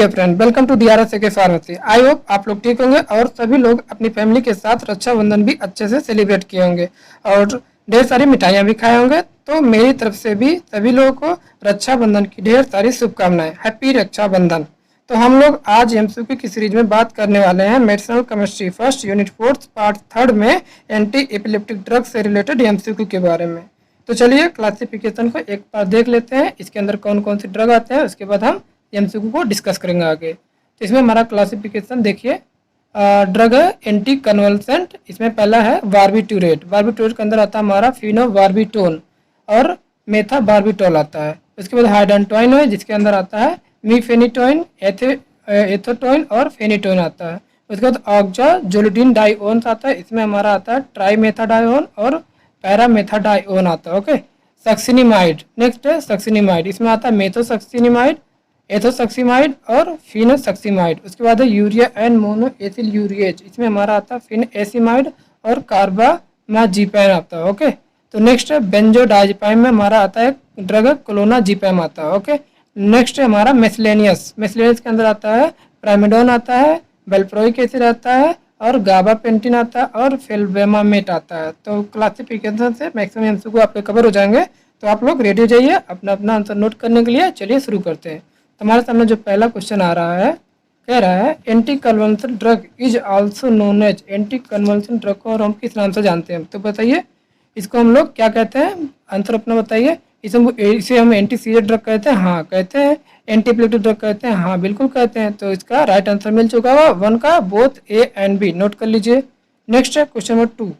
Dear friend, welcome to DRS के pharmacy. I hope आप लोग ठीक होंगे और सभी लोग अपनी फैमिली के साथ रक्षाबंधन भी अच्छे से सेलिब्रेट किए होंगे और ढेर सारी मिठाइयाँ भी खाए होंगे। तो मेरी तरफ से भी सभी लोगों को रक्षाबंधन की ढेर सारी शुभकामनाएं। हैप्पी रक्षाबंधन। तो हम लोग आज एमसीक्यू की सीरीज में बात करने वाले हैं medicinal chemistry first unit 4 part 3 में एंटी एपिलेप्टिक ड्रग से रिलेटेड एमसीक्यू के बारे में। तो चलिए क्लासिफिकेशन को एक बार देख लेते हैं, इसके अंदर कौन कौन से ड्रग आते हैं, उसके बाद हम एमसीक्यू को डिस्कस करेंगे आगे। तो इसमें हमारा क्लासिफिकेशन देखिए, ड्रग है एंटी कन्वल्सेंट। इसमें पहला है बार्बिट्यूरेट। बार्बिट्यूरेट के अंदर आता है हमारा फिनोबार्बिटोन और मेथाबार्बिटोल आता है। उसके बाद हाइड्रोटोइन है जिसके अंदर आता है मीफेनिटोइन, एथोटोइन और फेनिटोइन आता है। उसके बाद ऑक्साजोलिडीन डाइओन्स आता है। इसमें हमारा आता है ट्राईमेथाडाइओन और पैरामेथाडाइओन आता है। ओके, सक्सिनिमाइड नेक्स्ट है सक्सिनिमाइड। इसमें आता है मेथोसक्सिनिमाइड, एथोसक्सिमाइड और फिनोसक्सिमाइड। उसके बाद है urea and mono ethyl urease. इसमें हमारा आता है फिनएसिमाइड और कार्बामाजिपैम आता है। ओके, तो नेक्स्ट है बेंजोडाइजेपाइम में हमारा आता है ड्रग क्लोनाजिपैम आता है। ओके, नेक्स्ट है हमारा मेस्लेनियस। मेस्लेनियस के अंदर आता है प्राइमेडोन आता है, वेल्प्रोइक एसिड आता है और गाबापेंटिन आता है और फेल्बेमामेट आता है। तो क्लासिफिकेशन से मैक्सिमम एमसीक्यू आपके कवर हो जाएंगे। तो आप लोग रेडी हो जाइए अपना अपना आंसर नोट करने के लिए। चलिए शुरू करते हैं। हमारे सामने जो पहला क्वेश्चन आ रहा है, कह रहा है anti convulsion drug is also known as. Anti convulsion drug को और हम किस नाम से जानते हैं, तो बताइए इसको हम लोग क्या कहते हैं, आंसर अपना बताइए। इसे हम एंटी सीजर ड्रग कहते हैं, हाँ कहते हैं। एंटी एपिलेप्टिक ड्रग कहते हैं, हाँ बिल्कुल कहते हैं। तो इसका राइट आंसर मिल चुका हुआ 1 का, both A and B. Note कर लीजिए। नेक्स्ट है क्वेश्चन नंबर 2,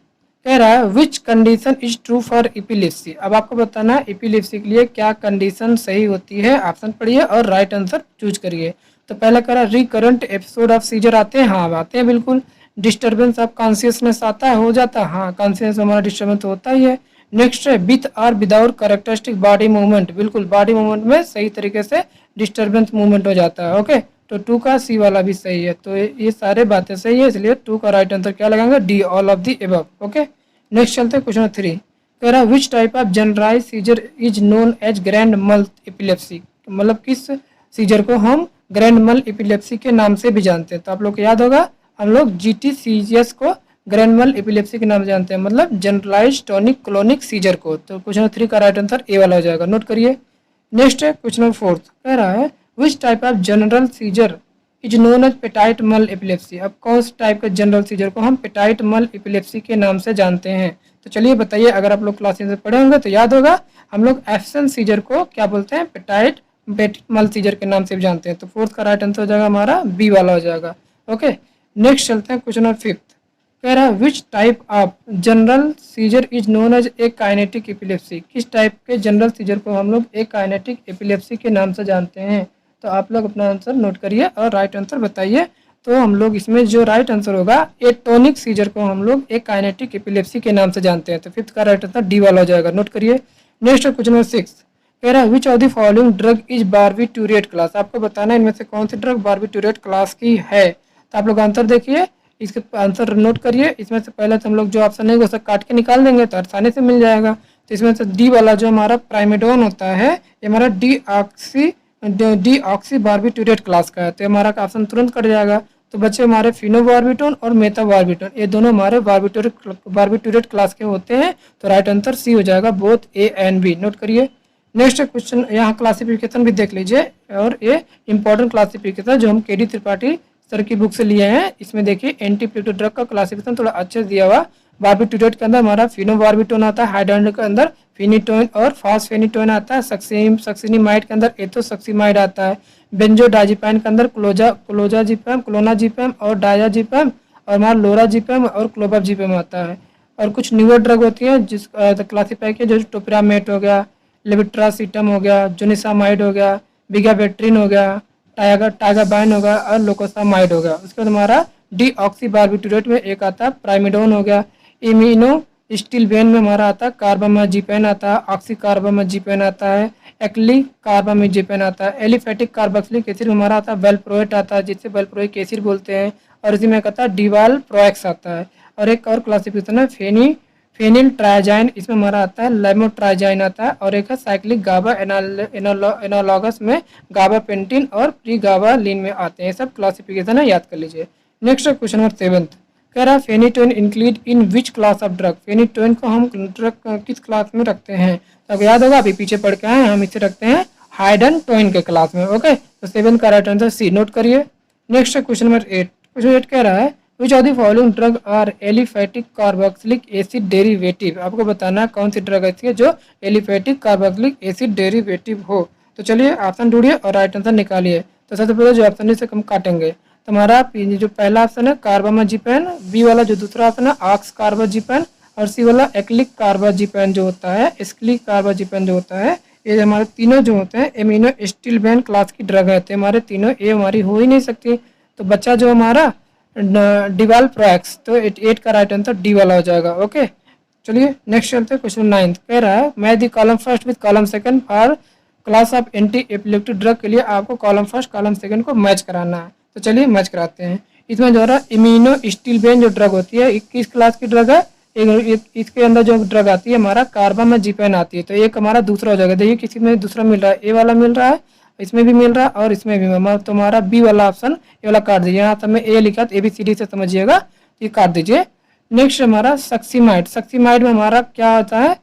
कह रहा है which condition is true for epilepsy. अब आपको बताना है एपिलेप्सी के लिए क्या कंडीशन सही होती है। ऑप्शन पढ़िए और राइट आंसर चूज करिए। तो पहला कह रहा है रिकरेंट एपिसोड ऑफ सीजर आते हैं, हाँ आते हैं बिल्कुल। डिस्टर्बेंस ऑफ कॉन्शियसनेस आता है, हो जाता है, हाँ कॉन्शियस हमारा डिस्टर्बेंस होता ही है। नेक्स्ट है विथ और विदाउट कैरेक्टरिस्टिक बॉडी मूवमेंट, बिल्कुल बॉडी मूवमेंट में सही तरीके से डिस्टर्बेंस मूवमेंट हो जाता है। ओके, तो 2 का सी वाला भी सही है। तो ये सारे बातें सही है, इसलिए 2 का राइट आंसर क्या लगाएंगे, D all of the above. Okay, next चलते हैं क्वेश्चन नंबर 3, कह रहा है which type of generalize seizure is known as grand mal epilepsy. मतलब किस सीजर को हम ग्रैंड मल एपिलेप्सी के नाम से भी जानते हैं। तो आप लोग को याद होगा, हम लोग GTCS को ग्रैंड मल एपिलेप्सी के नाम से जानते हैं, मतलब जनरलाइज टॉनिक क्लोनिक सीजर को। तो क्वेश्चन नंबर 3 का राइट आंसर ए वाला हो जाएगा, नोट करिए। नेक्स्ट है क्वेश्चन नंबर 4, कह रहा है which type of general seizure is known as petit mal epilepsy. अब कौन से टाइप का जनरल सीजर को हम पेटाइट मल एपिलेप्सी के नाम से जानते हैं। तो चलिए बताइए, अगर आप लोग क्लासेस में पढ़े होंगे तो याद होगा, हम लोग एफसन सीजर को क्या बोलते हैं, पेटाइट मल सीजर के नाम से भी जानते हैं। तो 4th का राइट आंसर हो जाएगा हमारा बी वाला हो जाएगा। ओके, नेक्स्ट चलते हैं क्वेश्चन नंबर 5, कह रहा है which type of general seizure is known as akinetic epilepsy. किस टाइप के जनरल सीजर को हम लोग एक काइनेटिक एपिलेप्सी के नाम से जानते हैं। तो आप लोग अपना आंसर नोट करिए और राइट आंसर बताइए। तो हम लोग इसमें जो राइट आंसर होगा, ए टोनिक सीजर को हम लोग एक काइनेटिक एपिलेप्सी के नाम से जानते हैं। तो 5th का राइट आंसर डी वाला हो जाएगा, नोट करिए। नेक्स्ट क्वेश्चन नंबर 6, कह रहा है which of the following drug is barbiturate class. आपको बताना है इनमें से कौन सी ड्रग बार्बिट्यूरेट क्लास की है। तो आप लोग आंसर देखिए, इसके आंसर नोट करिए। इसमें से पहले तो हम लोग जो ऑप्शन है वो सब काट के निकाल देंगे तो आसानी से मिल जाएगा। तो इसमें से डी वाला जो हमारा प्राइमेडोन होता है, ये हमारा डी ऑक्सी बार्बिट्यूरेट क्लास का है। तो हमारा ऑप्शन तुरंत कट जाएगा। तो बच्चे हमारे फिनोबार्बिटोन और मेथाबार्बिटोन, ये दोनों हमारे बार्बिट्यूरेट क्लास के होते हैं। तो राइट आंसर सी हो जाएगा, both A and B. Note करिए। नेक्स्ट क्वेश्चन, यहाँ क्लासिफिकेशन भी देख लीजिए, और ये इंपॉर्टेंट क्लासिफिकेशन जो हम KD त्रिपाठी सर की बुक से लिए हैं। इसमें देखिए एंटी एपिलेप्टिक ड्रग का क्लासिफिकेशन थोड़ा अच्छे से दिया हुआ। बार्बिट्यूरेट के अंदर हमारा फिनोबार्बिटोन आता है, हाइड्रोजन के अंदर फिनिटोइन और फॉस्फेनिटोइन आता है, सक्सिनिमाइड के अंदर एथोसक्सिमाइड आता है, बेंजोडाइजेपाइन के अंदर क्लोनाजिपैम और डायाजिपैम और हमारा लोराजिपैम और क्लोबाजिपैम आता है। और कुछ न्यूअर ड्रग होती है जिस क्लासीफाई किया, जो टोपिरामेट हो गया, लेविट्रासिटम हो गया, जोनिसामाइड हो गया, बिगाबेट्रिन हो गया, टाइगाबाइन होगा और लोकोसामाइड होगा। उसके बाद हमारा डीऑक्सी बार्बिट्यूरेट में एक आता है प्राइमेडोन हो गया, इम्यूनो स्टिलबेन में हमारा आता है कार्बामाजिपेन आता है, ऑक्सी कार्बामाजिपेन आता है, एक्ली कार्बामाजिपेन आता है, एलिफेटिक कार्बोक्सिलिक एसिड में हमारा आता है वेलप्रोएट आता है, जिससे वेलप्रोइक एसिड बोलते हैं। और इसी में एक आता है डिवाल प्रोएक्स आता है। और एक और क्लासिफिकेशन है फेनिल ट्राइजाइन, इसमें हमारा आता है लेमोट्राइजाइन आता है, और एक है साइक्लिक गाबा एनालॉगस में गाबापेंटिन और प्री गाबालिन में आते हैं। ये सब क्लासिफिकेशन है, याद कर लीजिए। नेक्स्ट क्वेश्चन नंबर 7 कह रहा है phenytoin include in which class of drug. Phenytoin को हम ड्रग किस क्लास में रखते हैं? तो अब याद होगा, अभी पीछे पढ़ के आए, हम इसे रखते हैं हाइडनटोइन के क्लास में। ओके, तो 7 का राइट आंसर सी, नोट करिए। नेक्स्ट क्वेश्चन नंबर 8, क्वेश्चन 8 कह रहा है which of the following drug are aliphatic carboxylic acid derivative. आपको बताना है कौन सी ड्रग ऐसी है जो एलिफेटिक कार्बोक्सिलिक एसिड डेरिवेटिव हो। तो चलिए ऑप्शन ढूंढिए और राइट आंसर निकालिए। तो सबसे पहले जो ऑप्शन है इसे हम काटेंगे, तो हमारा जो पहला ऑप्शन है कार्बामाजिपेन, बी वाला जो दूसरा ऑप्शन है ऑक्स कार्बाजिपेन, और सी वाला एक्लिक कार्बाजिपेन जो होता है, एक्लिक कार्बाजिपेन जो होता है, ये हमारे तीनों जो होते हैं एमिनो स्टिलबेन क्लास की ड्रग है। तो हमारे तीनों ये हमारी हो ही नहीं सकती। तो बच्चा जो हमारा डिवाल प्रोएक्स, तो 8 का राइट आंसर डी वाला हो जाएगा। ओके, चलिए नेक्स्ट चलते हैं। क्वेश्चन 9 कह रहा है मैं the column first with column second for class of anti epileptic drug के लिए आपको कॉलम फर्स्ट कॉलम सेकंड को मैच कराना है। तो चलिए मैच कराते हैं। इसमें जो है इम्यूनो स्टिलबेन जो ड्रग होती है, किस क्लास की ड्रग है? इसके अंदर जो ड्रग आती है हमारा कार्बामाजिपेन आती है। तो एक हमारा दूसरा हो जाएगा। देखिए किसी में दूसरा मिल रहा है, ए वाला मिल रहा है, इसमें भी मिल रहा है और इसमें भी। तो हमारा बी वाला ऑप्शन ये वाला काट दीजिए। यहाँ मैं ए लिखा तो ABCD से समझिएगा, ये काट दीजिए। नेक्स्ट हमारा सक्सीमाइड, सक्सीमाइड में हमारा क्या होता है?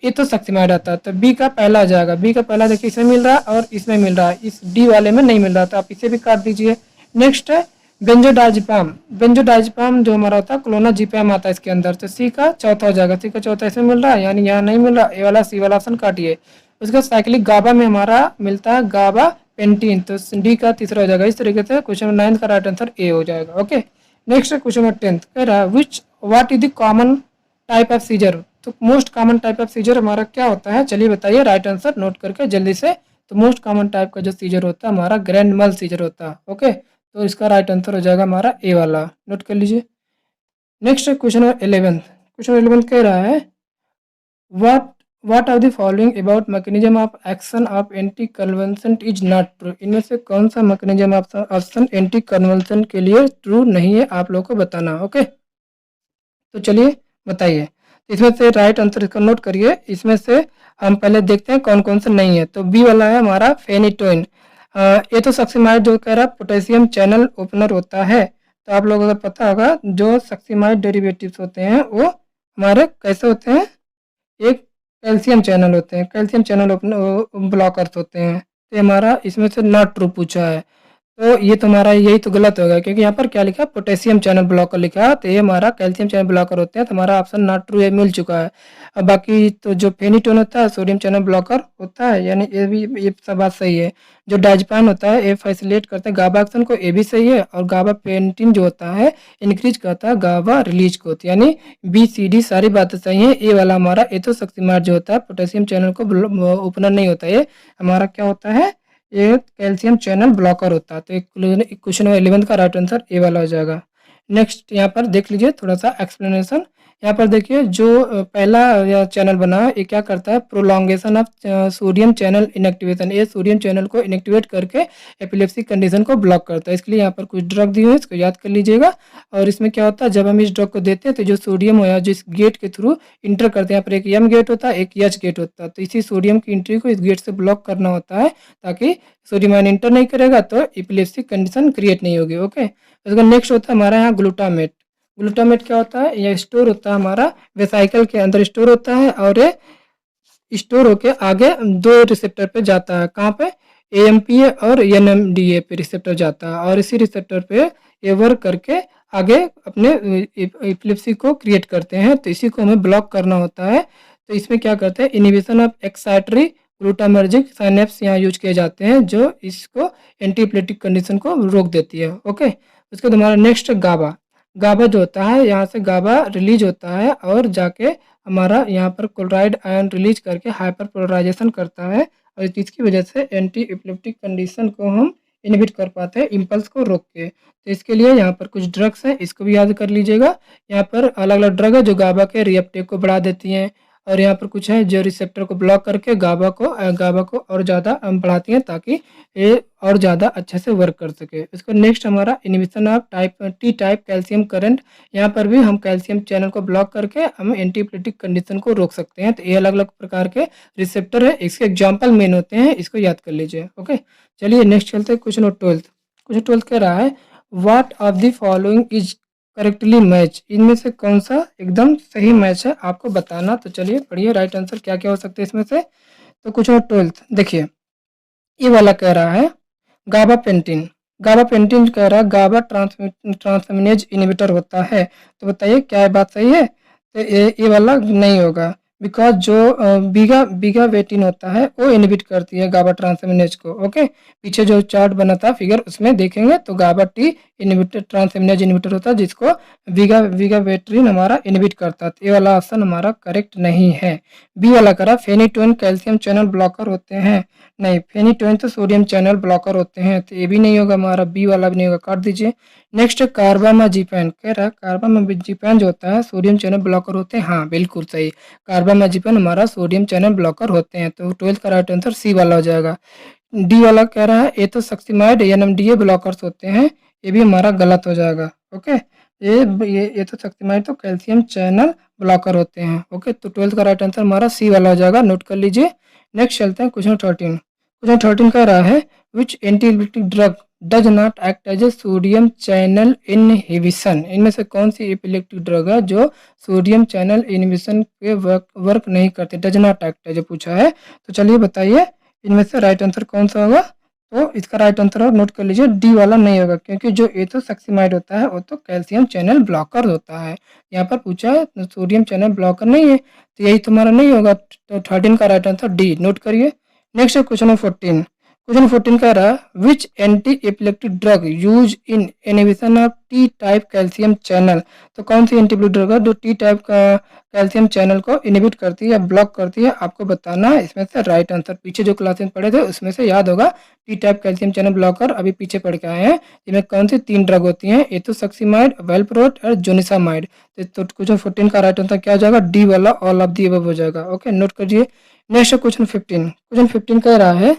ये तो सक्सीमाइड आता है। तो बी का पहला आ जाएगा। बी का पहला देखिए इसमें मिल रहा है और इसमें मिल रहा है, इस डी वाले में नहीं मिल रहा, तो आप इसे भी काट दीजिए। नेक्स्ट है बेंजोडाइजिपाम, बेंजोडाइजिपाम जो हमारा होता है क्लोनाजिपाम आता है इसके अंदर। तो सी का चौथा हो जाएगा। सी का चौथा इसमें मिल रहा है, यानी यहाँ नहीं मिल रहा, ए वाला सी वाला ऑप्शन काटिए। उसका साइक्लिक गाबा में हमारा मिलता है गाबा पेंटीन, तो डी का तीसरा हो जाएगा। इस तरीके से क्वेश्चन 9 का राइट आंसर ए हो जाएगा। ओके, नेक्स्ट क्वेश्चन नंबर 10 कह रहा है which what is the common type of seizure. तो most common type of seizure हमारा क्या होता है? चलिए बताइए राइट आंसर नोट करके जल्दी से। तो मोस्ट कॉमन टाइप का जो सीजर होता है हमारा ग्रैंड मल सीजर होता है। ओके, तो इसका राइट आंसर हो जाएगा हमारा ए वाला, नोट कर लीजिए। नेक्स्ट क्वेश्चन नंबर 11, क्वेश्चन 11 कह रहा है what are the following about mechanism of action of anti convulsant is not true. इनमें से कौन सा mechanism of action anti convulsant के लिए ट्रू नहीं है, आप लोगों को बताना। ओके, तो चलिए बताइए। इसमें से राइट आंसर इसका नोट करिए। इसमें से हम पहले देखते हैं कौन कौन से नहीं है। तो बी वाला है हमारा फेनिटोइन। ये तो सक्सीमाइड जो कह रहा है पोटेशियम चैनल ओपनर होता है। तो आप लोगों को पता होगा जो सक्सीमाइड डेरिवेटिव्स होते हैं वो हमारे कैसे होते हैं? एक कैल्शियम चैनल होते हैं, कैल्शियम चैनल ओपन ब्लॉकर्स होते हैं। तो हमारा इसमें से नॉट ट्रू पूछा है, तो ये तुम्हारा यही तो गलत होगा, क्योंकि यहाँ पर क्या लिखा है? पोटेशियम चैनल ब्लॉकर लिखा है। तो ये हमारा कैल्शियम चैनल ब्लॉकर होते हैं, तो हमारा ऑप्शन नॉट ट्रू है, मिल चुका है। अब बाकी तो जो फेनिटोन होता है सोडियम चैनल ब्लॉकर होता है, यानी ये भी ये सब बात सही है। जो डायज़ेपाम होता है ये फैसिलिटेट करता है गाबा एक्शन को, ये भी सही है। और गाबा पेंटिन जो होता है इंक्रीज करता है गाबा रिलीज को, तो यानी BCD सारी बातें सही हैं। ये वाला हमारा एथोसक्सीमाइड जो होता है पोटेशियम चैनल को ओपनर नहीं होता, ये हमारा क्या होता है? ये कैल्शियम चैनल ब्लॉकर होता है। तो क्वेश्चन 11 का राइट आंसर ए वाला हो जाएगा। नेक्स्ट यहाँ पर देख लीजिए थोड़ा सा एक्सप्लेनेशन। यहाँ पर देखिए जो पहला यह चैनल बना है ये क्या करता है? Prolongation of sodium channel inactivation, ये सोडियम चैनल को इनएक्टिवेट करके एपिलेप्सी कंडीशन को ब्लॉक करता है। इसके लिए यहाँ पर कुछ ड्रग दी हुई है, इसको याद कर लीजिएगा। और इसमें क्या होता है जब हम इस ड्रग को देते हैं तो जो सोडियम हो या जिस गेट के थ्रू इंटर करते हैं, यहाँ पर एक M गेट होता है, एक H गेट होता है। तो इसी सोडियम की एंट्री को इस गेट से ब्लॉक करना होता है, ताकि सोडियम आयन इंटर नहीं करेगा तो एपिलेप्सी कंडीशन क्रिएट नहीं होगी। ओके, उसका नेक्स्ट होता है हमारा यहाँ ग्लूटामेट। ग्लूटामेट क्या होता है? यह स्टोर होता है हमारा वेसाइकल के अंदर स्टोर होता है, और ये स्टोर होके आगे 2 रिसेप्टर पे जाता है। कहाँ पे? AMPA और NMDA पे रिसेप्टर जाता है, और इसी रिसेप्टर पे ये वर्क करके आगे अपने एपिलेप्सी को क्रिएट करते हैं। तो इसी को हमें ब्लॉक करना होता है। तो इसमें क्या करते हैं? इनहिबिशन ऑफ एक्साइटरी ग्लूटामर्जिक साइनेप्स यहाँ यूज किए जाते हैं, जो इसको एंटी एपिलेप्टिक कंडीशन को रोक देती है। ओके, उसके बाद हमारा नेक्स्ट गाबा। गाबा जो होता है यहाँ से गाबा रिलीज होता है और जाके हमारा यहाँ पर क्लोराइड आयन रिलीज करके हाइपर पोलराइजेशन करता है, और इसकी वजह से एंटी एपिलेप्टिक कंडीशन को हम इनहिबिट कर पाते हैं इम्पल्स को रोक के। तो इसके लिए यहाँ पर कुछ ड्रग्स हैं, इसको भी याद कर लीजिएगा। यहाँ पर अलग अलग ड्रग है जो गाबा के रिएप्टेक को बढ़ा देती हैं, और यहाँ पर कुछ है जो रिसेप्टर को ब्लॉक करके गाबा को और ज़्यादा बढ़ाती हैं ताकि ये और ज़्यादा अच्छे से वर्क कर सके। इसको नेक्स्ट हमारा inhibition of T type calcium current. यहाँ पर भी हम कैल्शियम चैनल को ब्लॉक करके हम एंटीप्लेटिक कंडीशन को रोक सकते हैं। तो ये अलग अलग प्रकार के रिसेप्टर है, इसके एग्जाम्पल मेन होते हैं, इसको याद कर लीजिए। ओके, चलिए नेक्स्ट चलते हैं। क्वेश्चन 12। क्वेश्चन 12 कह रहा है what of the following is correctly match. इनमें से कौन सा एकदम सही मैच है आपको बताना। तो चलिए पढ़िए राइट आंसर क्या क्या हो सकते हैं इसमें से। तो क्वेश्चन 12 देखिए, ये वाला कह रहा है गाबापेंटिन। गाबापेंटिन कह रहा है गाबा ट्रांसमिनेज इनहिबिटर होता है। तो बताइए क्या ये बात सही है। तो ये वाला नहीं होगा, बिकॉज जो बीगा बीगा वेटिन होता है वो इनहिबिट करती है गाबा ट्रांसमिनेज को। ओके, पीछे जो चार्ट बना था फिगर उसमें देखेंगे तो गाबा टी इनहिबिटर ट्रांसमिनेज इनहिबिटर होता है जिसको बीगा बीगा वेट्रिन हमारा इनहिबिट करता है। तो ये वाला ऑप्शन हमारा करेक्ट नहीं है। बी वाला करा फेनिटोन कैल्शियम चैनल ब्लॉकर होते हैं। नहीं, फेनिटोन तो सोडियम चैनल ब्लॉकर होते हैं, तो ये भी नहीं होगा हमारा, बी वाला भी नहीं होगा, काट दीजिए। नेक्स्ट कार्बामाजिपैन कह रहा है कार्बामाजिपैन जो होता है सोडियम चैनल ब्लॉकर होते हैं। हाँ बिल्कुल सही, कार्बामाजिपैन हमारा सोडियम चैनल ब्लॉकर होते हैं। तो 12th का राइट आंसर सी वाला हो जाएगा। डी वाला कह रहा है एथोसक्सिमाइड एनएमडीए ब्लॉकर्स होते हैं, ये भी हमारा गलत हो जाएगा। ओके, ये एथोसक्सिमाइड तो कैल्शियम चैनल ब्लॉकर होते हैं। ओके, तो 12th का राइट आंसर हमारा सी वाला हो जाएगा, नोट कर लीजिए। नेक्स्ट चलते हैं क्वेश्चन 13। क्वेश्चन 13 कह रहा है which antiepileptic drug does not act as a sodium channel inhibition. इनमें से कौन सी एपिलेप्टिक ड्रग है जो सोडियम चैनल इनहिबिशन पे वर्क नहीं करते, डज नॉट एक्ट है जो पूछा है। तो चलिए बताइए इनमें से राइट आंसर कौन सा होगा। तो इसका राइट आंसर और नोट कर लीजिए, डी वाला नहीं होगा, क्योंकि जो एथोसक्सिमाइड होता है वो तो कैल्शियम चैनल ब्लॉकर होता है। यहाँ पर पूछा है सोडियम चैनल ब्लॉकर नहीं है, तो यही तुम्हारा नहीं होगा। तो 13 का राइट आंसर डी, नोट करिए। नेक्स्ट है क्वेश्चन 14। क्वेश्चन 14 कह रहा है which anti epileptic drug use in inhibition of T type calcium channel. तो कौन सी एंटीएपिलेप्टिक ड्रग है जो टी टाइप का कैल्शियम चैनल को इनहिबिट करती है या ब्लॉक करती है, आपको बताना है इसमें से राइट आंसर। पीछे जो क्लास में पढ़े थे उसमें से याद होगा, T type calcium channel blocker अभी पीछे पढ़ के आए हैं। इनमें कौन सी 3 ड्रग होती हैं, एथोसक्सिमाइड, वेलप्रोट और जोनिसामाइड। तो क्वेश्चन 14 का राइट आंसर क्या हो जाएगा, डी वाला ऑल ऑफ दी अबव हो जाएगा। ओके, नोट करिए। Next question 15। क्वेश्चन 15 कह रहा है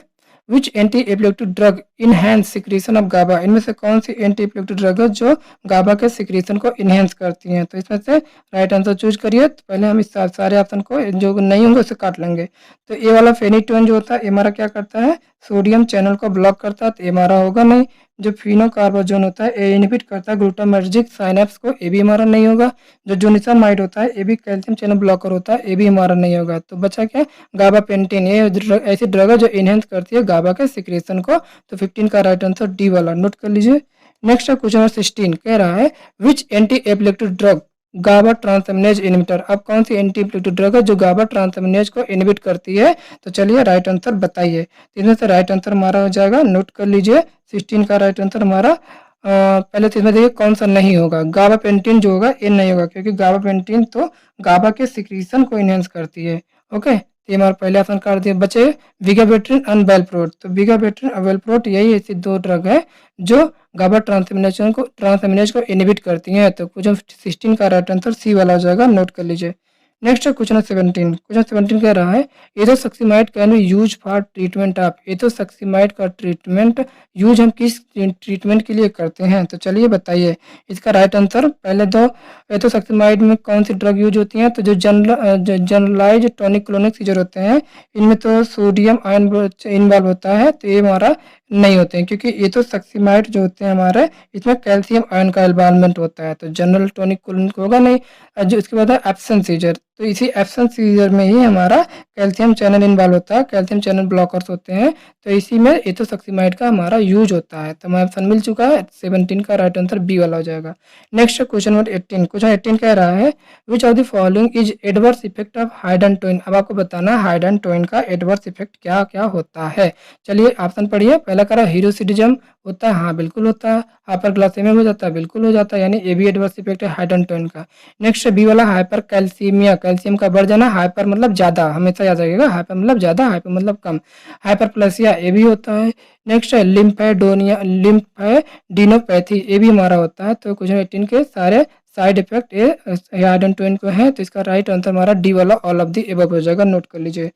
which anti epileptic drug enhance secretion of GABA. इनमें से कौन सी एंटी एपिलेप्टिक ड्रग है जो गाबा के सिक्रीशन को इनहेंस करती हैं। तो इसमें से राइट आंसर चूज करिए। तो पहले हम इस सारे ऑप्शन को जो नहीं होंगे उसे काट लेंगे। तो ए वाला फेनिटोन जो होता है हमारा क्या करता है, सोडियम चैनल को ब्लॉक करता है, तो ये हमारा होगा नहीं। जो फिनोकार्बाजोन होता है ये इनहिबिट करता है ग्लूटामर्जिक साइनेप्स को, ये भी हमारा नहीं होगा। जो जोनिसामाइड होता है ये भी कैल्शियम चैनल ब्लॉकर होता है, ये भी हमारा नहीं होगा। तो बचा क्या, गाबापेंटिन, ये ऐसी ड्रग है जो इनहेंस करती है गाबा के सिक्रेशन को। तो 15 का राइट आंसर डी वाला, नोट कर लीजिए। नेक्स्ट क्वेश्चन नंबर 16 कह रहा है which anti epileptic drug GABA transaminase inhibitor. अब कौन सी एंटी एपिलेप्टिक ड्रग है जो गाबा ट्रांसएमिनेज को इनहिबिट करती है। तो चलिए राइट आंसर बताइए। इसमें से राइट आंसर हमारा हो जाएगा, नोट कर लीजिए। 16 का राइट आंसर हमारा पहले तो इसमें देखिए कौन सा नहीं होगा, गाबापेंटिन जो होगा ये नहीं होगा, क्योंकि गाबापेंटिन तो गाबा के सिक्रीशन को इनहेंस करती है। ओके, तो ये हमारा पहले ऑप्शन काट दिए। बचे विगाबेट्रिन एंड वेलप्रोट। तो विगाबेट्रिन और वेलप्रोट यही ऐसी 2 ड्रग है जो गाबा ट्रांसएमिनेज को इनहिबिट करती हैं। तो क्वेश्चन 16 का राइट आंसर सी वाला हो जाएगा, नोट कर लीजिए। नेक्स्ट है क्वेश्चन 17। क्वेश्चन 17 कह रहा है ethosuximide can be used for treatment of. Ethosuximide का ट्रीटमेंट यूज हम किस ट्रीटमेंट के लिए करते हैं। तो चलिए बताइए इसका राइट आंसर। पहले तो एथोसक्सिमाइड में कौन सी ड्रग यूज होती हैं। तो जो जनरलाइज टॉनिक क्लोनिक सीजर होते हैं इनमें तो सोडियम आयन इन्वॉल्व होता है, तो ये हमारा नहीं होते हैं, क्योंकि एथोसक्सिमाइड जो होते हैं हमारे इसमें कैल्शियम आयन का इन्वॉल्वमेंट होता है, तो जनरल टॉनिक क्लोनिक होगा नहीं। जो इसके बाद है एब्सेंट सीजर, तो इसी एब्सेंट सीजर में ही हमारा कैल्शियम चैनल इन्वॉल्व होता है, कैल्शियम चैनल ब्लॉकर्स होते हैं, तो इसी में एथोसक्सिमाइड का हमारा यूज होता है। तो हमारा ऑप्शन मिल चुका है, 17 का राइट आंसर बी वाला हो जाएगा। Next question number 18। क्वेश्चन 18 कह रहा है which of the following is adverse effect of hydantoin. अब आपको बताना है हाइड्रोटोइन का एडवर्स इफेक्ट क्या क्या होता है। चलिए ऑप्शन पढ़िए। पहला कह रहा है हीरोसिडिज्म होता है, हाँ बिल्कुल होता है। हाइपरग्लाइसेमिया हो जाता है, बिल्कुल हो जाता है, यानी ये भी एडवर्स इफेक्ट है हाइड्रोटोइन का। नेक्स्ट बी वाला हाइपर कैल्सीमिया, कैल्शियम का बढ़ जाना, हाइपर मतलब ज्यादा, हमेशा याद रखिएगा, हाइपर मतलब ज्यादा, हाइपर मतलब कम। हाइपरप्लेसिया ये भी होता है। नेक्स्ट है लिम्फेडोनिया लिम्फेडिनोपैथी, ये भी हमारा होता है। तो क्वेश्चन 18 के सारे साइड इफेक्ट ये आयोडीन को है, तो इसका राइट आंसर हमारा डी वाला ऑल ऑफ दी एबव हो जाएगा, नोट कर लीजिए।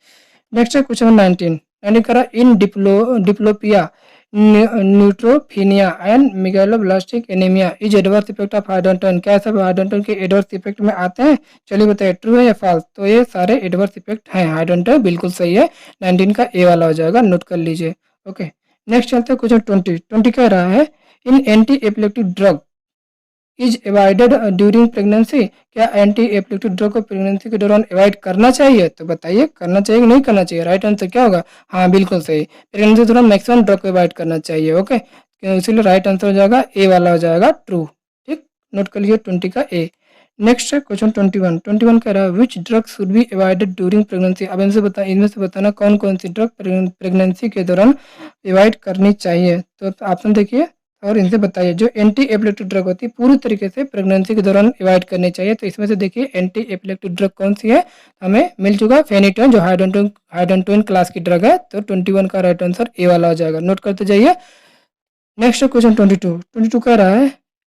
नेक्स्ट है क्वेश्चन नंबर 19। करा in diplopia neutropenia and megaloblastic anaemia is adverse effect of iodine. क्या सब आयोडीन के एडवर्स इफेक्ट में आते हैं? चलिए बताइए, ट्रू है या फॉल्स? तो ये सारे एडवर्स इफेक्ट हैं, आयोडीन बिल्कुल सही है, 19 का ए वाला हो जाएगा, नोट कर लीजिए। ओके, नेक्स्ट चलते हैं क्वेश्चन 20। 20 कह रहा है in anti epileptic drug is avoided during pregnancy. क्या एंटी एपिलेप्टिक ड्रग को प्रेगनेंसी के दौरान अवॉइड करना चाहिए? तो बताइए, करना चाहिए कि नहीं करना चाहिए? राइट आंसर क्या होगा? हाँ, बिल्कुल सही, प्रेगनेंसी के दौरान मैक्सिमम ड्रग को अवॉइड करना चाहिए। ओके, इसीलिए राइट आंसर हो जाएगा ए वाला हो जाएगा, ट्रू। ठीक, नोट कर लीजिए 20 का ए। नेक्स्ट है क्वेश्चन 21। 21 कह रहा है which drug should be avoided during pregnancy. अब इनमें से बताना कौन कौन सी ड्रग प्रेगनेंसी के दौरान अवॉइड करनी चाहिए। तो ऑप्शन देखिए और इनसे बताइए, जो एंटी एपिलेप्टिक ड्रग होती है पूरी तरीके से प्रेगनेंसी के दौरान अवॉइड करनी चाहिए। तो इसमें से देखिए एंटी एपिलेप्टिक ड्रग कौन सी है, हमें मिल चुका फेनिटोन, जो हाइड्रोटोन क्लास की ड्रग है। तो 21 का राइट आंसर ए वाला हो जाएगा, नोट करते जाइए। Next question 22। 22 कह रहा है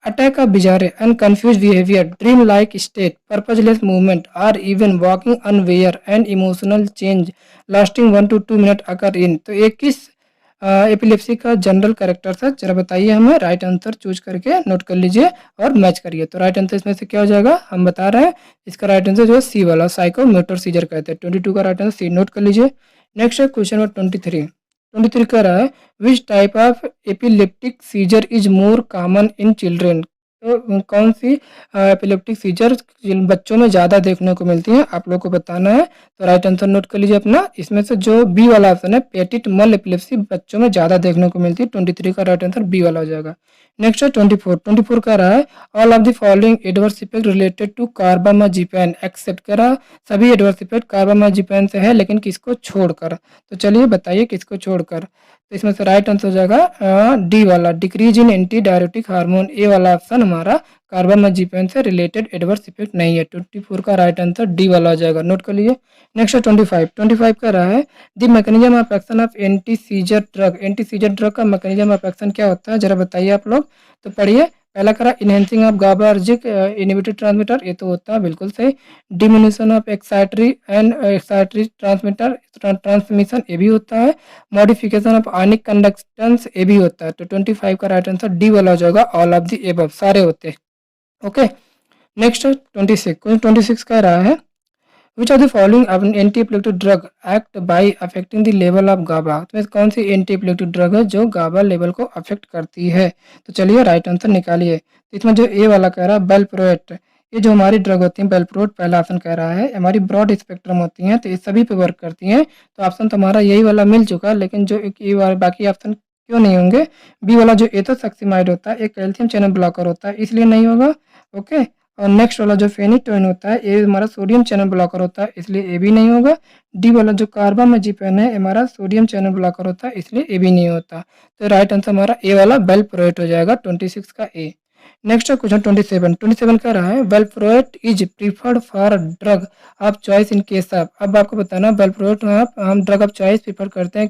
attack of bizarre and confused behaviour, dream like state, purposeless movement और even walking unaware and emotional change lasting 1 to 2 minute occur in. तो ये किस एपिलेप्सी का जनरल कैरेक्टर है, जरा बताइए हमें। राइट आंसर चूज करके नोट कर लीजिए और मैच करिए। तो राइट आंसर इसमें से क्या हो जाएगा, हम बता रहे हैं इसका राइट आंसर जो है सी वाला, साइकोमोटर सीजर कहते हैं। 22 का राइट आंसर सी, नोट कर लीजिए। नेक्स्ट है क्वेश्चन नंबर 23। 23 कह रहा है which type of epileptic seizure is more common in children. तो कौन सी एपिलेप्टिक सीजर बच्चों में ज़्यादा देखने को मिलती है, आप लोग को बताना है। तो राइट आंसर नोट कर लीजिए अपना। इसमें से जो बी वाला ऑप्शन है पेटिट मल एपिलेप्सी बच्चों में ज़्यादा देखने को मिलती है। 23 का राइट आंसर बी वाला हो जाएगा। नेक्स्ट है 24। 24 कह रहा है all of the following adverse effect related to carbamazepine except करा, सभी एडवर्स इफेक्ट कार्बामाजिपैन से है लेकिन किसको छोड़कर। तो चलिए बताइए किसको छोड़कर। तो इसमें से राइट आंसर हो जाएगा डी वाला, decrease in anti diuretic hormone, A वाला ऑप्शन हमारा कार्बामाजिपैन से रिलेटेड एडवर्स इफेक्ट नहीं है। 24 का राइट आंसर डी वाला हो जाएगा, नोट कर लीजिए। नेक्स्ट है 25। 25 का रहा है the mechanism of action of anti scissor drug. Anti scissor drug का मैकेनिज्म ऑफ एक्शन क्या होता है, जरा बताइए आप लोग। तो पढ़िए, पहला करा enhancing of GABAergic inhibitory transmitter, ये तो होता है बिल्कुल सही। Diminution of excitatory and excitatory transmitter transmission, ये भी होता है। मॉडिफिकेशन ऑफ आयनिक कंडक्टेंस, ये भी होता है। तो 25 का राइट आंसर डी वाला हो जाएगा, ऑल ऑफ द एबव सारे होते हैं। Okay, next 26। 26 कह रहा है which are the following anti epileptic drug act by affecting the level of GABA. तो कौन सी एंटी एपिलेप्टिक ड्रग है जो गाबा लेवल को अफेक्ट करती है। तो चलिए राइट आंसर निकालिए। तो इसमें जो ए वाला कह रहा है बेलप्रोएट, ये जो हमारी ड्रग होती है बेलप्रोएट, पहला ऑप्शन कह रहा है हमारी ब्रॉड स्पेक्ट्रम होती हैं, तो ये सभी पे वर्क करती हैं। तो ऑप्शन तो हमारा यही वाला मिल चुका है, लेकिन जो एक ए वाला बाकी ऑप्शन क्यों नहीं होंगे। बी वाला जो एथोसक्सिमाइड होता है एक कैल्शियम चैनल ब्लॉकर होता है, इसलिए नहीं होगा। ओके, और नेक्स्ट वाला जो फेनिटोइन होता है ये हमारा सोडियम चैनल ब्लॉकर होता है, इसलिए ये भी नहीं होगा। डी वाला जो कार्बामाजिपैन है हमारा सोडियम चैनल ब्लॉकर होता है, इसलिए ये भी नहीं होता। तो राइट आंसर हमारा ए वाला बेलप्रोएट हो जाएगा, 26 का ए। Next question 27। 27 कह रहा है valproate is preferred for drug of choice in case of. अब आपको बताना बेलप्रोएट हम ड्रग ऑफ चॉइस प्रीफर करते हैं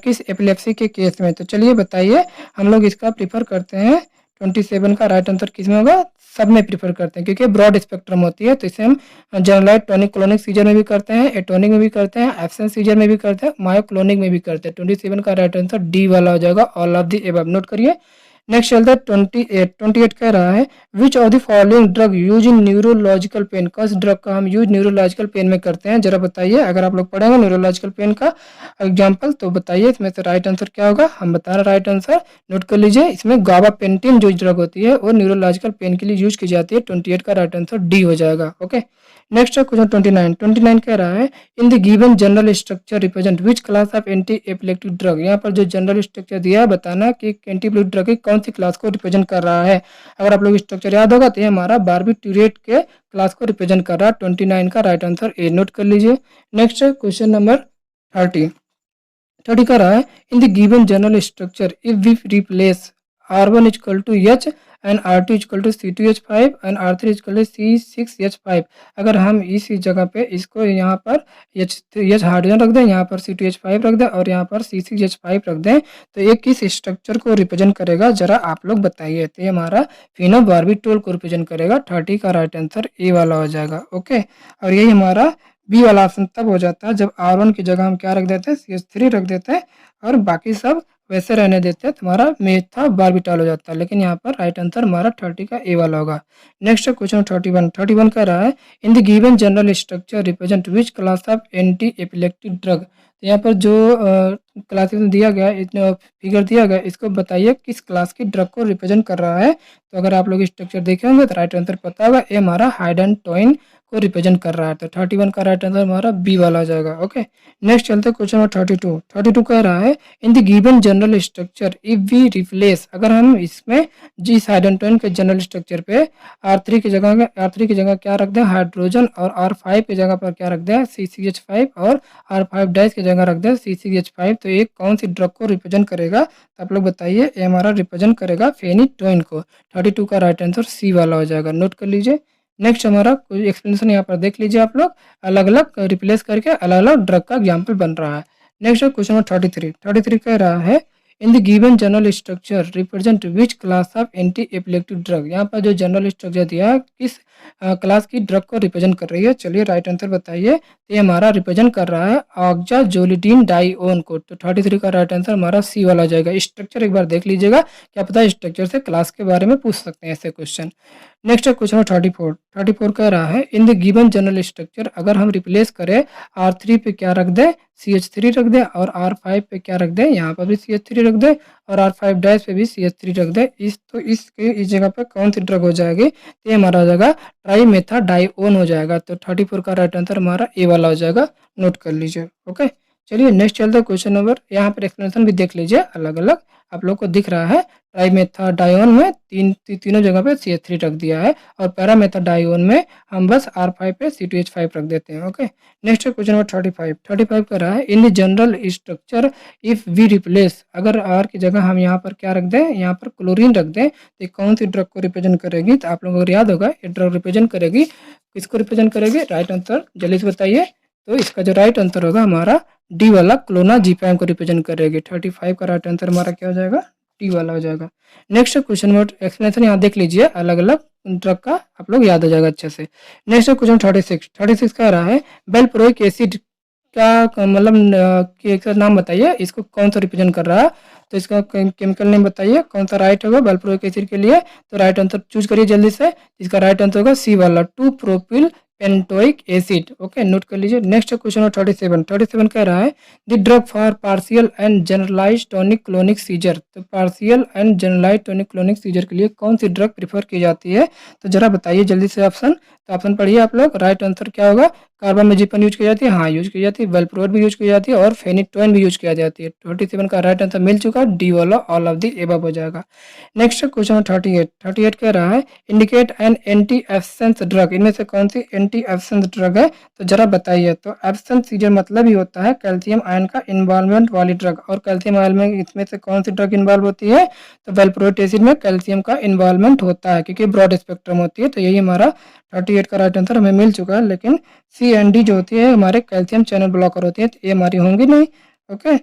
किस एपिलेप्सी के केस में। तो चलिए बताइए, हम लोग इसका प्रीफर करते हैं 27 का राइट आंसर किस में होगा, सब में प्रीफर करते हैं क्योंकि ब्रॉड स्पेक्ट्रम होती है। तो इसे हम जनरलाइज टॉनिक क्लोनिक सीजर में भी करते हैं, एटोनिक में भी करते हैं, एब्सेंस सीजर में भी करते हैं, मायोक्लोनिक में भी करते हैं। 27 का राइट आंसर डी वाला हो जाएगा, all of the above, note करिए। नेक्स्ट चलता है 28। 28 कह रहा है which of the following drug use in neurological pain. किस ड्रग का हम यूज न्यूरोलॉजिकल पेन में करते हैं, जरा बताइए। अगर आप लोग पढ़ेंगे न्यूरोलॉजिकल पेन का एग्जाम्पल तो बताइए इसमें से राइट आंसर क्या होगा। हम बता रहे राइट आंसर, नोट कर लीजिए। इसमें गाबापेंटिन जो ड्रग होती है वो न्यूरोलॉजिकल पेन के लिए यूज की जाती है। 28 का राइट आंसर डी हो जाएगा। Okay, next question 29। 29 कह रहा है in the given general structure represent which class of anti epileptic drug. यहाँ पर जो जनरल स्ट्रक्चर दिया है बताना कि एंटी एपिलेप्टिक ड्रग की कौन सी क्लास को रिप्रेजेंट कर रहा है। अगर आप लोग स्ट्रक्चर याद होगा तो ये हमारा बारबिट्यूरेट के क्लास को रिप्रेजेंट कर रहा है। 29 का राइट आंसर ए, नोट कर लीजिए। नेक्स्ट क्वेश्चन नंबर 30 कह रहा है in the given general structure if we replace R1 equal to H and R2 = C2H5 and R3 = C6H5। अगर हम इस जगह पे इसको यहाँ पर H हाइड्रोजन रख दें, यहाँ पर C2H5 रख दें और यहाँ पर C6H5 रख दें, तो ये किस स्ट्रक्चर को रिप्रेजेंट करेगा जरा आप लोग बताइए। तो ये हमारा फेनोबार्बिटोल को रिप्रेजेंट करेगा। 30 का राइट आंसर ए वाला हो जाएगा। ओके, और यही हमारा बी वाला ऑप्शन तब हो जाता है जब R1 की जगह हम क्या रख देते हैं, CH3 रख देते हैं और बाकी सब वैसे रहने देते हैं, तो हमारा मेथा बारबिटाल हो जाता है। लेकिन यहाँ पर राइट आंसर हमारा 30 का ए वाला होगा। नेक्स्ट क्वेश्चन 31 कह रहा है in the given general structure represent which class of anti epileptic drug. तो यहाँ पर जो क्लासिफिकेशन दिया गया, इतना फिगर दिया गया, इसको बताइए किस क्लास की ड्रग को रिप्रेजेंट कर रहा है। तो अगर आप लोग स्ट्रक्चर देखे होंगे तो राइट आंसर पता होगा, ये हमारा हाइडेंटोइन को रिप्रेजेंट कर रहा है। तो 31 का राइट आंसर हमारा बी वाला हो जाएगा। ओके, नेक्स्ट चलते हैं क्वेश्चन नंबर 32 कह रहा है in the given general structure if we replace, अगर हम इसमें जिस हाइडेंटोइन के जनरल स्ट्रक्चर पे R3 की जगह क्या रख दें, हाइड्रोजन, और R5 की जगह पर क्या रख दें, CCH5, और R5 डैश की जगह रख दें CCH5, तो ये कौन सी ड्रग को रिप्रेजेंट करेगा। तो आप लोग बताइए, ये हमारा रिप्रेजेंट करेगा फेनिटोइन को। 32 का राइट आंसर सी वाला हो जाएगा, नोट कर लीजिए। नेक्स्ट हमारा कोई एक्सप्लेनेशन यहाँ पर देख लीजिए आप लोग, अलग अलग रिप्लेस करके अलग अलग ड्रग का एग्जाम्पल बन रहा है। नेक्स्ट क्वेश्चन नंबर 33 कह रहा है in the given general structure represent which class of anti epileptic drug. यहाँ पर जो जनरल स्ट्रक्चर दिया है किस क्लास की ड्रग को रिप्रेजेंट कर रही है। चलिए राइट आंसर बताइए। तो ये हमारा रिप्रेजेंट कर रहा है ऑक्साजोलिडीन डाइओन को। तो 33 का राइट आंसर हमारा सी वाला हो जाएगा। स्ट्रक्चर एक बार देख लीजिएगा, क्या पता स्ट्रक्चर से क्लास के बारे में पूछ सकते हैं ऐसे क्वेश्चन। नेक्स्ट क्वेश्चन 34 कह रहा है in the given general structure, अगर हम रिप्लेस करें R3 पे क्या रख दें, CH3 रख दें, और R5 पे क्या रख दें, यहाँ पर भी CH3 रख दें, और R5 डैश पे भी CH3 रख दें, इस जगह पे कौन सी ड्रग हो जाएगी। तो ये हमारा हो जाएगा ट्राइमेथाडाइओन हो जाएगा। तो 34 का राइट आंसर हमारा ए वाला हो जाएगा, नोट कर लीजिए। ओके, चलिए नेक्स्ट चलते हैं क्वेश्चन नंबर, यहाँ पर एक्सप्लेनेशन भी देख लीजिए अलग अलग आप लोग को दिख रहा है। ट्राइमेथाडाइओन में तीनों जगह पे CH3 रख दिया है, और पैरामेथाडाइओन में हम बस R5 पे C2H5 रख देते हैं। ओके, नेक्स्ट क्वेश्चन नंबर 35 कर रहा है in the general structure if we replace, अगर R की जगह हम यहाँ पर क्या रख दें, यहाँ पर क्लोरीन रख दें, तो कौन सी ड्रग को रिप्रेजेंट करेगी। तो आप लोगों को याद होगा ये ड्रग रिप्रेजेंट करेगी, किसको रिप्रेजेंट करेगी, राइट आंसर जल्दी से बताइए। तो इसका जो राइट आंसर होगा हमारा डी वाला क्लोनाजीपैम को रिप्रेजेंट करेगी। 35 का राइट आंसर हमारा क्या हो जाएगा, डी वाला हो जाएगा। नेक्स्ट क्वेश्चन नंबर एक्सप्लेनेशन यहाँ देख लीजिए, अलग अलग ड्रग का आप लोग याद हो जाएगा अच्छे से। नेक्स्ट क्वेश्चन 36 कह रहा है बेल्प्रोइक एसिड का मतलब एक नाम बताइए, इसको कौन सा रिप्रेजेंट कर रहा है। तो इसका केमिकल नेम बताइए कौन सा राइट होगा बेल्प्रोइक एसिड के लिए। तो राइट आंसर चूज करिए जल्दी से। इसका राइट आंसर होगा सी वाला two propyl pentanoic acid. Okay, note कर लीजिए। नेक्स्ट क्वेश्चन 37 कह रहा है the drug for partial and generalise tonic clonic seizure. तो partial and generalise tonic clonic seizure के लिए कौन सी ड्रग प्रीफर की जाती है। तो जरा बताइए जल्दी से ऑप्शन। तो ऑप्शन पढ़िए आप लोग, राइट आंसर क्या होगा, कार्बामेजिपन यूज की जाती है, हाँ यूज की जाती है, वेलप्रोट भी यूज की जाती है, और फेनिटोइन भी यूज किया जाती है। 37 का राइट आंसर मिल चुका, डी वाला ऑल ऑफ दी एबव हो जाएगा। नेक्स्ट क्वेश्चन 38 कह रहा है indicate an anti absence drug, इनमें से कौन सी एंटी एब्सेंस ड्रग है। तो जरा बताइए। तो एब्सेंस सीजर मतलब ही होता है कैल्शियम आयन का इन्वॉल्वमेंट वाली ड्रग, और कैल्शियम आयन में इसमें से कौन सी ड्रग इन्वॉल्व होती है। तो वेलप्रोट एसिड में कैल्शियम का इन्वॉल्वमेंट होता है क्योंकि ब्रॉड स्पेक्ट्रम होती है। तो यही हमारा 38 का राइट आंसर हमें मिल चुका है। लेकिन सी एंड डी जो होती है हमारे कैल्शियम चैनल ब्लॉकर होती है, तो ये हमारी होंगी नहीं। ओके,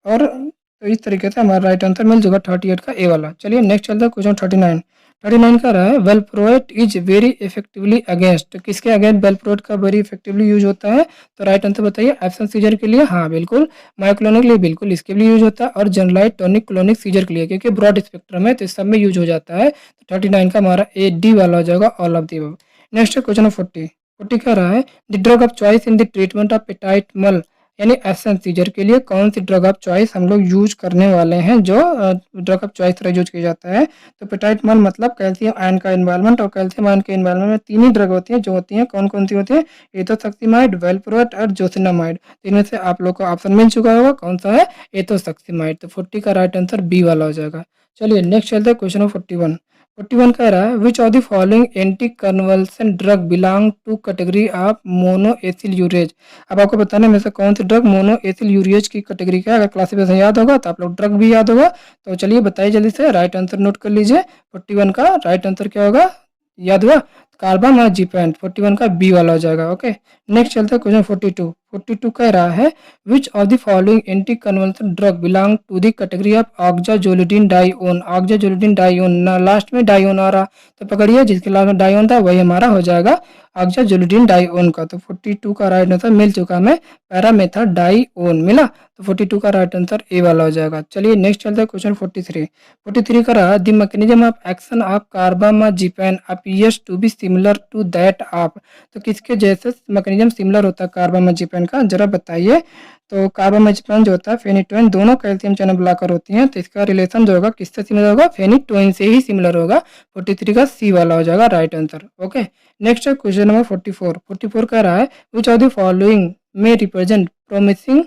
और तो इस तरीके से हमारा राइट आंसर मिल चुका 38 का ए वाला। चलिए नेक्स्ट चलता है क्वेश्चन 39 का रहा है valproate is very effectively against. तो किसके अगेंस्ट वेलप्रोएट का वेरी इफेक्टिवली यूज होता है। तो राइट आंसर बताइए। एब्सेंस सीजर के लिए हाँ बिल्कुल, मायोक्लोनिक के लिए बिल्कुल इसके लिए यूज होता है, और जनरलाइज टॉनिक क्लोनिक सीजर के लिए क्योंकि ब्रॉड स्पेक्ट्रम है तो इस सब में यूज हो जाता है। तो 39 का हमारा ए डी वाला हो जाएगा, all of the above. Next question 40 कह रहा है the drug of choice in the treatment of petite मल, यानी एब्सेंस सीजर के लिए कौन सी ड्रग ऑफ चॉइस हम लोग यूज करने वाले हैं, जो ड्रग ऑफ चॉइस तरह यूज किया जाता है। तो पेटाइट मल मतलब कैल्शियम आयन का इन्वॉल्वमेंट, और कैल्शियम आयन के इन्वॉल्वमेंट में तीन ही ड्रग होती हैं जो होती हैं, कौन कौन सी होती है, एथोसक्सिमाइड, वेलप्रोएट और जोसिनामाइड। तो इनमें से आप लोग को ऑप्शन मिल चुका होगा कौन सा है, एथोसक्सिमाइड। तो 40 का राइट आंसर बी वाला हो जाएगा। चलिए नेक्स्ट चलते हैं क्वेश्चन 41। 41 कह रहा है which of the following anti convulsion drug belong to category of mono ethyl ureas. अब आपको बताना है में से कौन सी ड्रग मोनो एथिल यूरेज की कैटेगरी का है। अगर क्लासिफिकेशन याद होगा तो आप लोग ड्रग भी याद होगा। तो चलिए बताइए जल्दी से, राइट आंसर नोट कर लीजिए। 41 का राइट आंसर क्या होगा, याद हुआ, कार्बामाजिपेन। 41 का बी वाला हो जाएगा। ओके, नेक्स्ट चलते हैं क्वेश्चन 42। 42 कह रहा है which of the following anti convulsion drug belong to the category of oxazolidine dione. Oxazolidine dione ना, लास्ट में डाइओन आ रहा तो पकड़िए, जिसके लास्ट में डाइओन था वही हमारा हो जाएगा ऑक्साजोलिडीन डाइओन का। तो 42 का राइट आंसर मिल चुका हमें, पैरामेथाडाइओन मिला। तो 42 का राइट आंसर ए वाला हो जाएगा। चलिए नेक्स्ट चलते हैं क्वेश्चन 43। 43 का रहा the mechanism of action of carbamazepine appears to be similar to that of. तो किसके जैसे मैकेनिज्म सिमिलर होता है कार्बामाजिपेन का, जरा बताइए। तो कार्बामाजिपेन जो होता है फेनिटोइन, दोनों कैल्शियम चैनल ब्लॉकर होती हैं, तो इसका रिलेशन जो होगा किससे सिमिलर होगा, फेनिटोइन से ही सिमिलर होगा। 43 का सी वाला हो जाएगा राइट आंसर। ओके, नेक्स्ट है क्वेश्चन नंबर 44। 44 कह रहा है विच ऑफ द फॉलोइंग में represent promising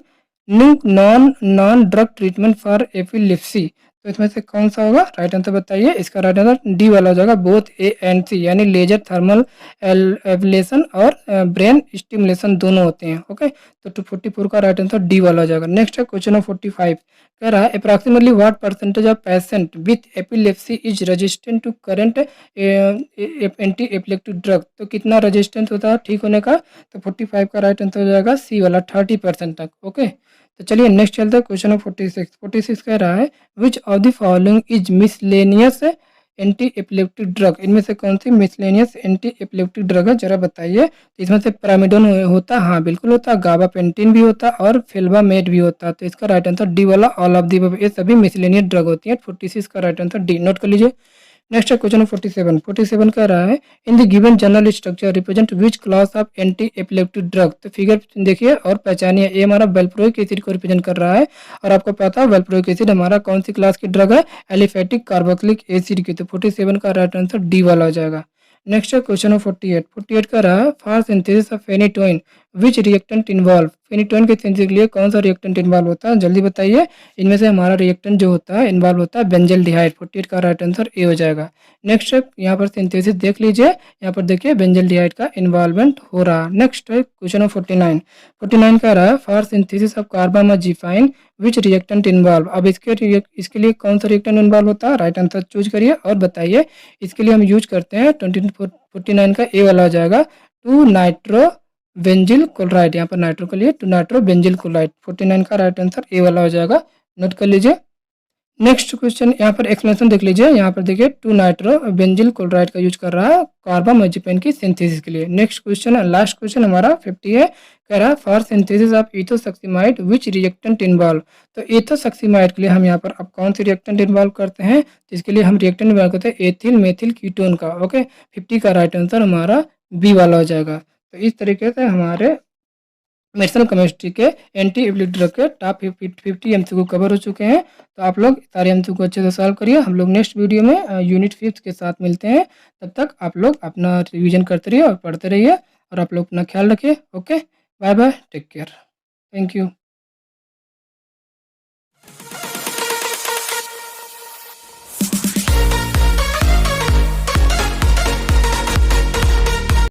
new non non drug treatment for epilepsy. तो इसमें से कौन सा होगा, राइट आंसर बताइए। इसका राइट आंसर डी वाला हो जाएगा, बोथ ए एंड सी, यानी लेजर थर्मल एब्लेशन और ब्रेन स्टिमुलेशन दोनों होते हैं। ओके, तो 244 का राइट आंसर डी वाला हो जाएगा। नेक्स्ट है क्वेश्चन नंबर 45। कह रहा है approximately what percentage of patient with epilepsy is resistant to current anti epileptic drug. तो कितना रेजिस्टेंस होता है ठीक होने का, तो 45 का राइट आंसर हो जाएगा सी वाला, 30% तक। ओके, तो चलिए नेक्स्ट चलते हैं क्वेश्चन नंबर 46। 46 कह रहा है which of the following is miscellaneous anti epileptic drug. इनमें से कौन सी मिसलेनियस एंटी एपिलेप्टिक ड्रग है, जरा बताइए। तो इसमें से पिरामिडोन होता, हाँ बिल्कुल होता, गाबापेंटिन भी होता और फिल्बामेट भी होता। तो इसका राइट आंसर डी वाला ऑल ऑफ दी, ये सभी मिसलेनियस ड्रग होती है। 46 का राइट आंसर डी, नोट कर लीजिए। नेक्स्ट है क्वेश्चन 47। 47 कह रहा है in the given general structure represent which class of anti epileptic drug. तो फिगर देखिए और पहचानिए, ये हमारा वेल्प्रोइक एसिड को रिप्रेजेंट कर रहा है। और आपको पता है वेल्प्रोइक एसिड हमारा कौन सी क्लास की ड्रग है, एलिफेटिक कार्बोक्सिलिक एसिड की। तो 47 का राइट आंसर डी वाला हो जाएगा। नेक्स्ट है क्वेश्चन 48। 48 का रहा है for synthesis of phenytoin which reactant involve. Phenytoin के सिंथेसिस के लिए कौन सा रिएक्टेंट इन्वॉल्व होता है, जल्दी बताइए। इनमें से हमारा रिएक्टेंट जो होता है इन्वॉल्व होता है बेंजल्डिहाइड। 48 का राइट आंसर ए हो जाएगा। नेक्स्ट है यहाँ पर सिंथेसिस देख लीजिए, यहाँ पर देखिए बेंजल्डिहाइड का इन्वॉल्वमेंट हो रहा। नेक्स्ट है क्वेश्चन नंबर 49। 49 का रहा है for synthesis of carbamazepine which reactant involve. अब इसके लिए कौन सा रिएक्टेंट इन्वॉल्व होता है, राइट आंसर चूज करिए और बताइए। इसके लिए हम यूज करते हैं 49 का ए वाला हो जाएगा, टू नाइट्रो बेंजिल क्लोराइड। यहाँ पर नाइट्रो के लिए टू नाइट्रो बेंजिल क्लोराइड। 49 का राइट आंसर ए वाला हो जाएगा, नोट कर लीजिए। नेक्स्ट क्वेश्चन यहाँ पर एक्सप्लेनेशन देख लीजिए, यहाँ पर देखिए टू नाइट्रो बेंजिल क्लोराइड का यूज कर रहा है कार्बामाजिपेन की सिंथेसिस के लिए। नेक्स्ट क्वेश्चन, लास्ट क्वेश्चन हमारा 50 है, कह रहा है for synthesis of ethosuximide which reactant involve. तो इथोसक्सीमाइड के लिए हम यहाँ पर अब कौन सी रिएक्टेंट इन्वॉल्व करते हैं, तो इसके लिए हम रिएक्टेंट इन्वॉल्व करते हैं एथिल मेथिल कीटोन का। ओके, 50 का राइट आंसर हमारा बी वाला हो जाएगा। तो इस तरीके से हमारे मेडिसिनल केमिस्ट्री के एंटी एपिलेप्टिक ड्रग के टॉप 50 एमसीक्यू कवर हो चुके हैं। तो आप लोग सारे एमसीक्यू को अच्छे से सॉल्व करिए। हम लोग नेक्स्ट वीडियो में यूनिट 5 के साथ मिलते हैं। तब तक आप लोग अपना रिवीजन करते रहिए और पढ़ते रहिए, और आप लोग अपना ख्याल रखिए। Okay, bye bye, take care, thank you.